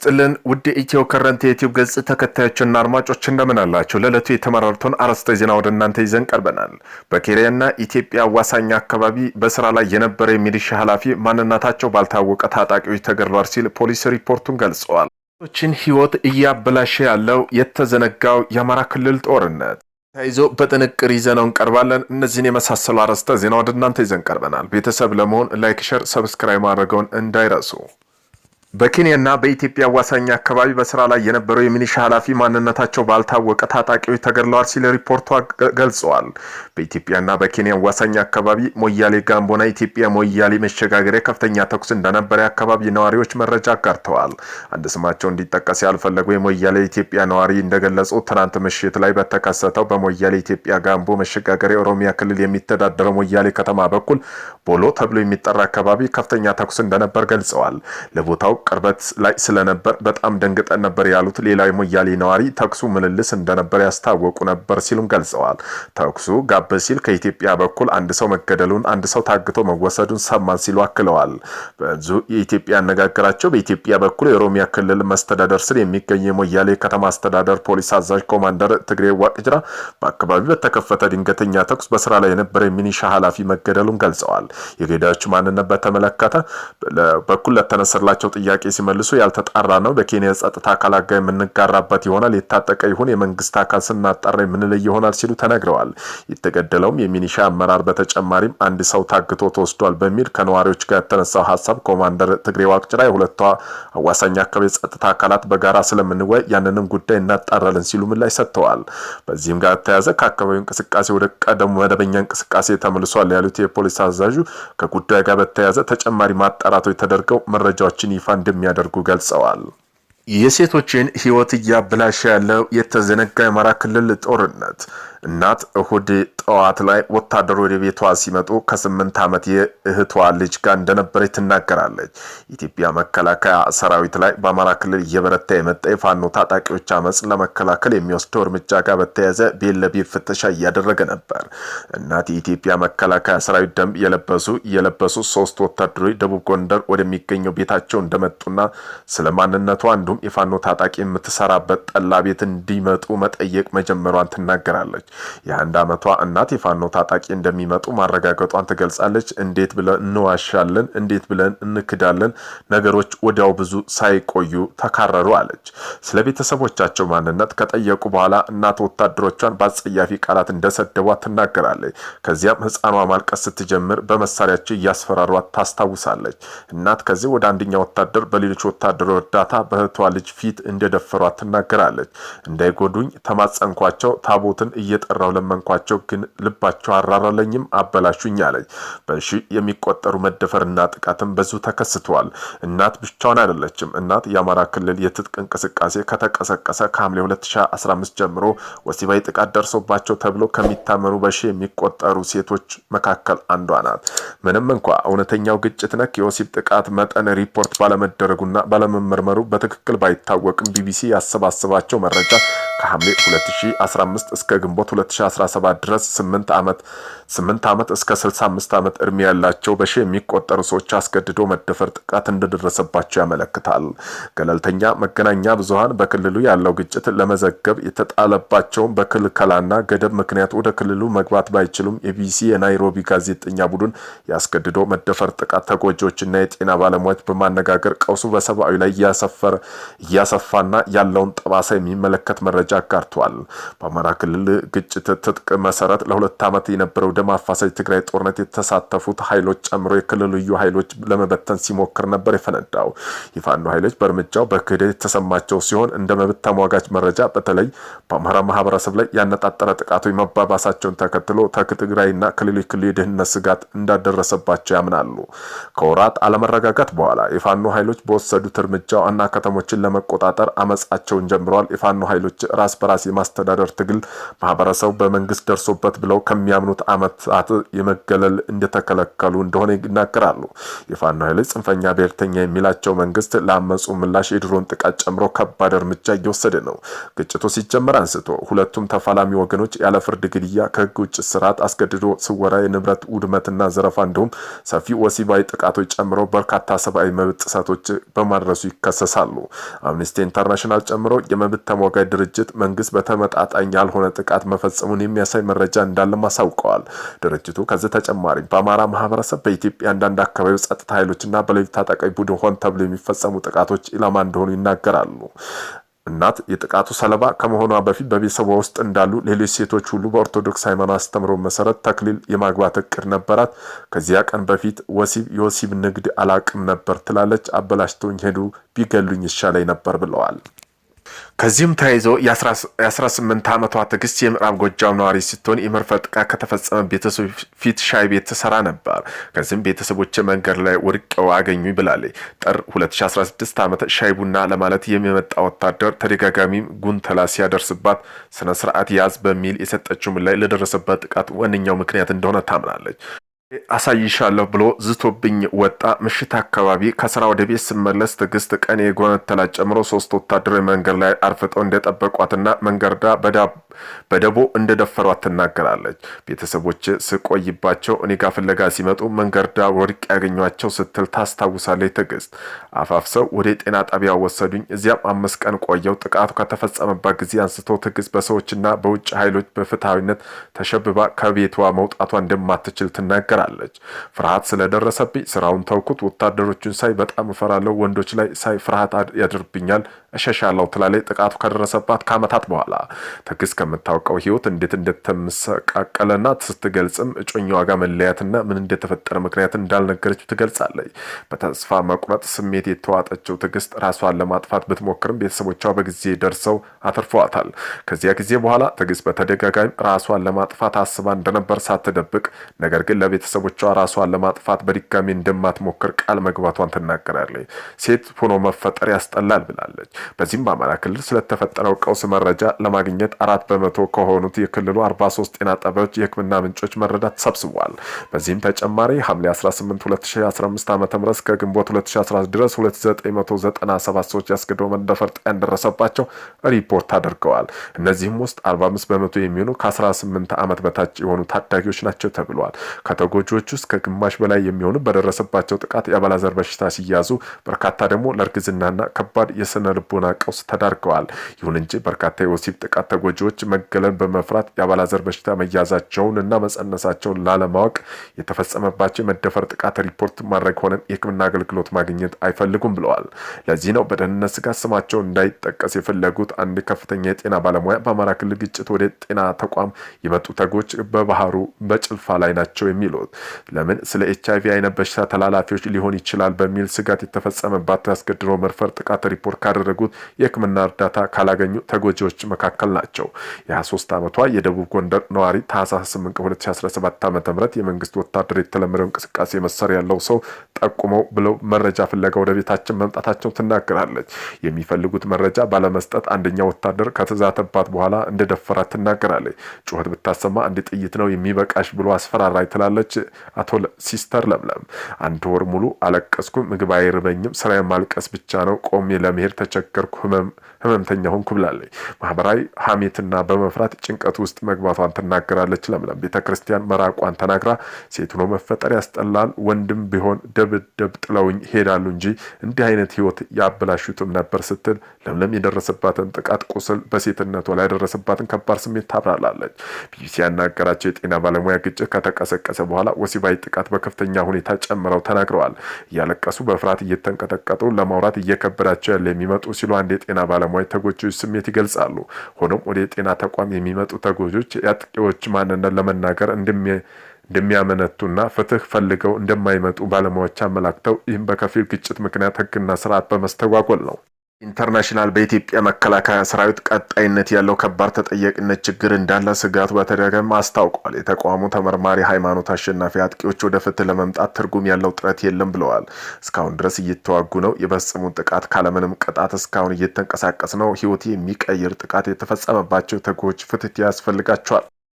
ይስጥልን ውድ ኢትዮ ከረንት የዩቲዩብ ገጽ ተከታዮችና አድማጮች እንደምን አላችሁ? ለዕለቱ የተመራረጡን አርዕስተ ዜና ወደ እናንተ ይዘን ቀርበናል። በኬንያና ኢትዮጵያ አዋሳኝ አካባቢ በስራ ላይ የነበረ የሚሊሻ ኃላፊ ማንነታቸው ባልታወቀ ታጣቂዎች ተገድሏል ሲል ፖሊስ ሪፖርቱን ገልጸዋል። ችን ህይወት እያበላሸ ያለው የተዘነጋው የአማራ ክልል ጦርነት ታይዞ በጥንቅር ይዘነው እንቀርባለን። እነዚህን የመሳሰሉ አርዕስተ ዜና ወደ እናንተ ይዘን ቀርበናል። ቤተሰብ ለመሆን ላይክ፣ ሼር፣ ሰብስክራይብ ማድረገውን እንዳይረሱ። በኬንያና በኢትዮጵያ አዋሳኝ አካባቢ በስራ ላይ የነበረው የሚሊሻ ኃላፊ ማንነታቸው ባልታወቀ ታጣቂዎች ተገድለዋል ሲል ሪፖርቱ ገልጸዋል። በኢትዮጵያና በኬንያ አዋሳኝ አካባቢ ሞያሌ ጋምቦና ኢትዮጵያ ሞያሌ መሸጋገሪያ ከፍተኛ ተኩስ እንደነበረ የአካባቢ ነዋሪዎች መረጃ አጋርተዋል። አንድ ስማቸው እንዲጠቀስ ያልፈለጉ የሞያሌ ኢትዮጵያ ነዋሪ እንደገለጹ ትናንት ምሽት ላይ በተከሰተው በሞያሌ ኢትዮጵያ ጋምቦ መሸጋገሪያ ኦሮሚያ ክልል የሚተዳደረው ሞያሌ ከተማ በኩል ቦሎ ተብሎ የሚጠራ አካባቢ ከፍተኛ ተኩስ እንደነበር ገልጸዋል። ለቦታው ቅርበት ላይ ስለነበር በጣም ደንግጠን ነበር ያሉት ሌላው የሞያሌ ነዋሪ ተኩሱ ምልልስ እንደነበር ያስታወቁ ነበር ሲሉም ገልጸዋል። ተኩሱ ጋብ ሲል ከኢትዮጵያ በኩል አንድ ሰው መገደሉን፣ አንድ ሰው ታግቶ መወሰዱን ሰማን ሲሉ አክለዋል። በዙ የኢትዮጵያ አነጋገራቸው በኢትዮጵያ በኩል የኦሮሚያ ክልል መስተዳደር ስር የሚገኝ የሞያሌ ከተማ አስተዳደር ፖሊስ አዛዥ ኮማንደር ትግሬ ዋቅጅራ በአካባቢው በተከፈተ ድንገተኛ ተኩስ በስራ ላይ የነበረ የሚሊሻ ኃላፊ መገደሉን ገልጸዋል። የገዳዮቹ ማንነት በተመለከተ በኩል ለተነሳላቸው ጥያቄ ሲመልሱ ያልተጣራ ነው። በኬንያ ጸጥታ አካላት ጋር የምንጋራበት ይሆናል። የታጠቀ ይሁን የመንግስት አካል ስናጣራ የምንለይ ይሆናል ሲሉ ተናግረዋል። የተገደለውም የሚሊሻ አመራር በተጨማሪም አንድ ሰው ታግቶ ተወስዷል በሚል ከነዋሪዎች ጋር የተነሳው ሐሳብ ኮማንደር ትግሬ ዋቅጅራ የሁለቱ አዋሳኝ አካባቢ ጸጥታ አካላት በጋራ ስለምንወያይ ያንንም ጉዳይ እናጣራለን ሲሉ ምላሽ ሰጥተዋል። በዚህም ጋር ተያዘ ከአካባቢው እንቅስቃሴ ወደ ቀደሙ መደበኛ እንቅስቃሴ ተመልሷል ያሉት የፖሊስ አዛዡ ከጉዳዩ ጋር በተያያዘ ተጨማሪ ማጣራቶች ተደርገው መረጃዎችን ይፋ እንደሚያደርጉ ገልጸዋል። የሴቶችን ህይወት እያበላሸ ያለው የተዘነጋ የአማራ ክልል ጦርነት እናት እሁድ ጠዋት ላይ ወታደሩ ወደ ቤቷ ሲመጡ ከ8 ዓመት የእህቷ ልጅ ጋር እንደነበረች ትናገራለች። ኢትዮጵያ መከላከያ ሰራዊት ላይ በአማራ ክልል እየበረታ የመጣ የፋኖ ታጣቂዎች አመጽ ለመከላከል የሚወስደው እርምጃ ጋር በተያያዘ ቤት ለቤት ፍተሻ እያደረገ ነበር። እናት የኢትዮጵያ መከላከያ ሰራዊት ደንብ የለበሱ 3 ወታደሮች ደቡብ ጎንደር ወደሚገኘው ቤታቸው እንደመጡና ስለማንነቷ እንዲሁም የፋኖ ታጣቂ የምትሰራበት ጠላ ቤት እንዲመጡ መጠየቅ መጀመሯን ትናገራለች። የ1 ዓመቷ እናት የፋኖ ታጣቂ እንደሚመጡ ማረጋገጧን ትገልጻለች። እንዴት ብለን እንዋሻለን? እንዴት ብለን እንክዳለን? ነገሮች ወዲያው ብዙ ሳይቆዩ ተካረሩ አለች። ስለ ቤተሰቦቻቸው ማንነት ከጠየቁ በኋላ እናት ወታደሮቿን በአጸያፊ ቃላት እንደሰደቧት ትናገራለች። ከዚያም ህፃኗ ማልቀስ ስትጀምር በመሳሪያቸው እያስፈራሯት ታስታውሳለች። እናት ከዚህ ወደ አንደኛው ወታደር በሌሎች ወታደሮች እርዳታ በእህቷ ልጅ ፊት እንደደፈሯት ትናገራለች። እንዳይጎዱኝ ተማጸንኳቸው፣ ታቦትን እየጠራው ለመንኳቸው፣ ግን ልባቸው አራራለኝም፣ አበላሹኝ አለች። በሺ የሚቆጠሩ መደፈርና ጥቃትም በዙ ተከስተዋል። እናት ብቻዋን አይደለችም። እናት የአማራ ክልል የትጥቅ እንቅስቃሴ ከተቀሰቀሰ ከሐምሌ 2015 ጀምሮ ወሲባዊ ጥቃት ደርሶባቸው ተብሎ ከሚታመኑ በሺ የሚቆጠሩ ሴቶች መካከል አንዷ ናት። ምንም እንኳ እውነተኛው ግጭት ነክ የወሲብ ጥቃት መጠን ሪፖርት ባለመደረጉና ባለመመርመሩ በትክክል ባይታወቅም ቢቢሲ ያሰባሰባቸው መረጃ ከሐምሌ 2015 እስከ ግንቦት 2017 ድረስ 8 ዓመት እስከ 65 ዓመት እድሜ ያላቸው በሺ የሚቆጠሩ ሰዎች አስገድዶ መደፈር ጥቃት እንደደረሰባቸው ያመለክታል። ገለልተኛ መገናኛ ብዙሃን በክልሉ ያለው ግጭት ለመዘገብ የተጣለባቸውን በክልከላና ገደብ ምክንያት ወደ ክልሉ መግባት ባይችሉም የቢቢሲ የናይሮቢ ጋዜጠኛ ቡድን ያስገድዶ መደፈር ጥቃት ተጎጂዎችና የጤና ባለሙያዎች በማነጋገር ቀውሱ በሰብአዊ ላይ እያሰፋና ያለውን ጠባሳ የሚመለከት መረጃ አጋርቷል። በአማራ ክልል ግጭት ትጥቅ መሰረት ለ2 ዓመት የነበረው ደም አፋሳሽ ትግራይ ጦርነት የተሳተፉት ኃይሎች ጨምሮ የክልሉ ልዩ ኃይሎች ለመበተን ሲሞክር ነበር የፈነዳው። የፋኖ ኃይሎች በእርምጃው በክህደት የተሰማቸው ሲሆን እንደ መብት ተሟጋች መረጃ በተለይ በአማራ ማህበረሰብ ላይ ያነጣጠረ ጥቃቶች መባባሳቸውን ተከትሎ ትግራይና ክልል የደህንነት ስጋት እንዳደረሰባቸው ያምናሉ። ከወራት አለመረጋጋት በኋላ የፋኖ ኃይሎች በወሰዱት እርምጃ ዋና ከተሞችን ለመቆጣጠር አመጻቸውን ጀምረዋል። የፋኖ ኃይሎች ራስ በራስ የማስተዳደር ትግል ማህበረሰቡ በመንግስት ደርሶበት ብለው ከሚያምኑት ዓመታት የመገለል እንደተከለከሉ እንደሆነ ይናገራሉ። የፋኖ ኃይሎች ጽንፈኛ ብሔርተኛ የሚላቸው መንግስት ለአመፁ ምላሽ የድሮን ጥቃት ጨምሮ ከባድ እርምጃ እየወሰደ ነው። ግጭቱ ሲጀመር አንስቶ ሁለቱም ተፋላሚ ወገኖች ያለ ፍርድ ግድያ፣ ከህግ ውጭ ስርዓት፣ አስገድዶ ስወራ፣ የንብረት ውድመትና ዘረፋ እንዲሁም ሰፊ ወሲባዊ ጥቃቶች ጨምሮ በርካታ ሰብአዊ መብት ጥሰቶች በማድረሱ ይከሰሳሉ። አምነስቲ ኢንተርናሽናል ጨምሮ የመብት ተሟጋች ድርጅት መንግስት በተመጣጣኝ ያልሆነ ጥቃት መፈጸሙን የሚያሳይ መረጃ እንዳለም አሳውቀዋል። ድርጅቱ ከዚህ ተጨማሪ በአማራ ማህበረሰብ በኢትዮጵያ አንዳንድ አካባቢዎች ጸጥታ ኃይሎችና በሌሎች ታጣቂ ቡድን ሆን ተብሎ የሚፈጸሙ ጥቃቶች ኢላማ እንደሆኑ ይናገራሉ። እናት የጥቃቱ ሰለባ ከመሆኗ በፊት በቤተሰቧ ውስጥ እንዳሉ ሌሎች ሴቶች ሁሉ በኦርቶዶክስ ሃይማኖት አስተምሮ መሰረት ተክሊል የማግባት እቅድ ነበራት። ከዚያ ቀን በፊት የወሲብ ንግድ አላቅም ነበር ትላለች። አበላሽቶኝ ሄዱ፣ ቢገሉኝ ይሻለኝ ነበር ብለዋል። ከዚህም ተያይዞ የ18 ዓመቷ ትዕግስት የምዕራብ ጎጃም ነዋሪ ስትሆን የመድፈር ጥቃት ከተፈጸመ ቤተሰብ ፊት ሻይ ቤት ትሰራ ነበር። ከዚህም ቤተሰቦች መንገድ ላይ ወድቀው አገኙኝ ብላለች። ጥር 2016 ዓመት ሻይ ቡና ለማለት የሚመጣ ወታደር ተደጋጋሚ ጉንተላ ሲያደርስባት ስነ ስርዓት ያዝ በሚል የሰጠችው ምላሽ ለደረሰባት ጥቃት ዋነኛው ምክንያት እንደሆነ ታምናለች። አሳይሻለሁ ብሎ ዝቶብኝ ወጣ። ምሽት አካባቢ ከስራ ወደ ቤት ስመለስ ትዕግስት ቀን የጎነተላ ጨምሮ 3 ወታደሮች መንገድ ላይ አርፍጠው እንደጠበቋትና መንገርዳ በደቦ እንደደፈሯት ትናገራለች። ቤተሰቦች ስቆይባቸው እኔ ጋር ፍለጋ ሲመጡ መንገርዳ ወድቅ ያገኟቸው ስትል ታስታውሳለች። ትዕግስት አፋፍሰው ወደ ጤና ጣቢያ ወሰዱኝ። እዚያም 5 ቀን ቆየው። ጥቃቱ ከተፈጸመባት ጊዜ አንስቶ ትዕግስት በሰዎችና በውጭ ኃይሎች በፍትሃዊነት ተሸብባ ከቤቷ መውጣቷ እንደማትችል ትናገራለች። ፍርሃት ስለደረሰብኝ ስራውን ተውኩት። ወታደሮቹን ሳይ በጣም እፈራለሁ። ወንዶች ላይ ሳይ ፍርሃት ያድርብኛል፣ እሸሻለሁ ትላለች። ጥቃቱ ከደረሰባት ከዓመታት በኋላ ትዕግስት ከምታውቀው ህይወት እንዴት እንደተመሰቃቀለና ስትገልጽም እጮኛዋ ጋር መለያትና ምን እንደተፈጠረ ምክንያት እንዳልነገረችው ትገልጻለች። በተስፋ መቁረጥ ስሜት የተዋጠችው ትዕግስት ራሷን ለማጥፋት ብትሞክርም ቤተሰቦቿ በጊዜ ደርሰው አትርፈዋታል። ከዚያ ጊዜ በኋላ ትዕግስት በተደጋጋሚ ራሷን ለማጥፋት አስባ እንደነበር ሳትደብቅ፣ ነገር ግን ለቤተሰቦቿ ራሷን ለማጥፋት በድጋሚ እንደማትሞክር ቃል መግባቷን ትናገራለች። ሴት ሆኖ መፈጠር ያስጠላል ብላለች። በዚህም በአማራ ክልል ስለተፈጠረው ቀውስ መረጃ ለማግኘት 4% ከሆኑት የክልሉ 43 ጤና ጣቢያዎች የሕክምና ምንጮች መረዳት ተሰብስቧል። በዚህም ተጨማሪ ሐምሌ 18 2015 ዓ.ም እስከ ግንቦት 2011 ድረስ 2997 ሰዎች ያስገድዶ መደፈር ጥቃት እንደደረሰባቸው ሪፖርት አድርገዋል። እነዚህም ውስጥ 45% የሚሆኑ ከ18 ዓመት በታች የሆኑ ታዳጊዎች ናቸው ተብሏል። ከተጎጂዎች ውስጥ ከግማሽ በላይ የሚሆኑ በደረሰባቸው ጥቃት የአባላዘር በሽታ ሲያዙ፣ በርካታ ደግሞ ለእርግዝናና ከባድ የስነ ልቦና ቀውስ ተዳርገዋል። ይሁን እንጂ በርካታ የወሲብ ጥቃት ተጎጂዎች መገለል በመፍራት የአባላዘር በሽታ መያዛቸውን እና መጸነሳቸውን ላለማወቅ የተፈጸመባቸው የመደፈር ጥቃት ሪፖርት ማድረግ ሆነም የሕክምና አገልግሎት ማግኘት አይፈልጉም ብለዋል። ለዚህ ነው በደህንነት ስጋት ስማቸው እንዳይጠቀስ የፈለጉት አንድ ከፍተኛ የጤና ባለሙያ በአማራ ክልል ግጭት ወደ ጤና ተቋም የመጡ ተጎጂዎች በባህሩ በጭልፋ ላይ ናቸው የሚሉት። ለምን? ስለ HIV አይነት በሽታ ተላላፊዎች ሊሆን ይችላል በሚል ስጋት የተፈጸመባት ያስገድዶ መድፈር ጥቃት ሪፖርት ካደረጉት የሕክምና እርዳታ ካላገኙ ተጎጂዎች መካከል ናቸው። የ23 ዓመቷ የደቡብ ጎንደር ነዋሪ ታህሳስ 8 2017 ዓ.ም የመንግስት ወታደር የተለመደው እንቅስቃሴ መሳሪያ ያለው ሰው ጠቁመው ብለው መረጃ ፍለጋ ወደ ቤታችን መምጣታቸው ትናገራለች። የሚፈልጉት መረጃ ባለመስጠት አንደኛ ወታደር ከተዛተባት በኋላ እንደደፈራት ትናገራለች። ጩኸት ብታሰማ አንድ ጥይት ነው የሚበቃሽ ብሎ አስፈራራይ ትላለች። አቶ ሲስተር ለምለም 1 ወር ሙሉ አለቀስኩ። ምግብ አይርበኝም። ስራ ማልቀስ ብቻ ነው። ቆሜ ለመሄድ ተቸገርኩ። ህመምተኛ ሆንኩ ብላለች። ማህበራዊ ሐሜትና በመፍራት ጭንቀት ውስጥ መግባቷን ትናገራለች። ለምለም ቤተክርስቲያን መራቋን ተናግራ ሴት ሆኖ መፈጠር ያስጠላል፣ ወንድም ቢሆን ደብደብ ጥለውኝ ሄዳሉ እንጂ እንዲህ አይነት ህይወት ያበላሹትም ነበር ስትል ለምለም የደረሰባትን ጥቃት ቁስል በሴትነቷ ላይ ያደረሰባትን ከባድ ስሜት ታብራራለች። ቢቢሲ ያናገራቸው የጤና ባለሙያ ግጭት ከተቀሰቀሰ በኋላ ወሲባዊ ጥቃት በከፍተኛ ሁኔታ ጨምረው ተናግረዋል። እያለቀሱ በፍርሃት እየተንቀጠቀጡ ለማውራት እየከበዳቸው ያለ የሚመጡ ሲሉ አንድ የጤና ባለሙያ ተጎጂዎች ስሜት ይገልጻሉ። ሆኖም ወደ የጤና ተቋም የሚመጡ ተጎጂዎች የአጥቂዎች ማንነት ለመናገር እንደሚያመነቱና ፍትህ ፈልገው እንደማይመጡ ባለሙያዎች አመላክተው ይህም በከፊል ግጭት ምክንያት ህግና ስርዓት በመስተጓጎል ነው። ኢንተርናሽናል በኢትዮጵያ መከላከያ ሰራዊት ቀጣይነት ያለው ከባድ ተጠያቂነት ችግር እንዳለ ስጋቱ በተደጋጋሚ አስታውቋል። የተቋሙ ተመርማሪ ሃይማኖት አሸናፊ አጥቂዎች ወደ ፍትህ ለመምጣት ትርጉም ያለው ጥረት የለም ብለዋል። እስካሁን ድረስ እየተዋጉ ነው። የፈጸሙት ጥቃት ካለምንም ቅጣት እስካሁን እየተንቀሳቀስ ነው። ህይወት የሚቀይር ጥቃት የተፈጸመባቸው ተጎጂ ፍትህ ያስፈልጋቸዋል።